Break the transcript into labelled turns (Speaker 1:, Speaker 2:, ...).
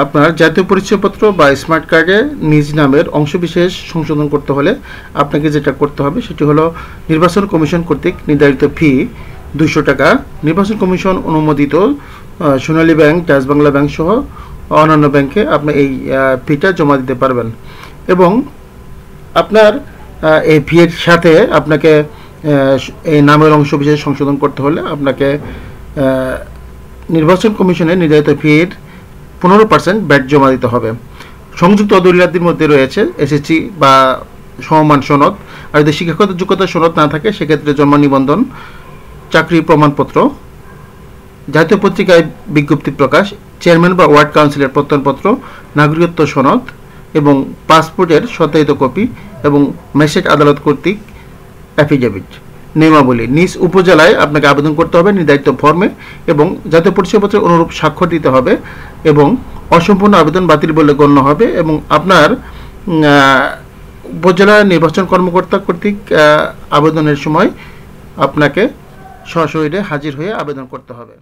Speaker 1: আপনার জাতীয় পরিচয়পত্র বা স্মার্ট কার্ডে নিজ নামের অংশবিশেষ সংশোধন করতে হলে আপনাকে যেটা করতে হবে সেটি হলো নির্বাচন কমিশন কর্তৃক নির্ধারিত ফি 200 টাকা। নির্বাচন কমিশন অনুমোদিত সোনালী ব্যাংক, ডাচ বাংলা ব্যাংক সহ অন্যান্য ব্যাংকে আপনি এই ফিটা জমা দিতে পারবেন। এবং আপনার এই ফিয়ের সাথে আপনাকে এই নামের অংশবিশেষ সংশোধন করতে হলে আপনাকে নির্বাচন কমিশনের নির্ধারিত ফির 15% ব্যাট জমা দিতে হবে। সংযুক্ত দলিলাতির মধ্যে রয়েছে এসএসসি বা সমমান সনদ, আর যদি শিক্ষাগত যোগ্যতা সনদ না থাকে সেক্ষেত্রে জন্ম নিবন্ধন, চাকরি প্রমাণপত্র, জাতীয় পত্রিকায় বিজ্ঞপ্তি প্রকাশ, চেয়ারম্যান বা ওয়ার্ড কাউন্সিলের প্রত্যয়নপত্র, নাগরিকত্ব সনদ এবং পাসপোর্টের সত্যায়িত কপি এবং ম্যাজিস্ট্রেট আদালত কর্তৃক অ্যাফিডেভিট। নিয়মাবলী: নিজ উপজেলায় আপনাকে আবেদন করতে হবে নির্ধারিত ফর্মে এবং জাতীয় পরিচয়পত্রের অনুরূপ স্বাক্ষর দিতে হবে এবং অসম্পূর্ণ আবেদন বাতিল বলে গণ্য হবে এবং আপনার উপজেলা নির্বাচন কর্মকর্তা কর্তৃক আবেদনের সময় আপনাকে সশরীরে হাজির হয়ে আবেদন করতে হবে।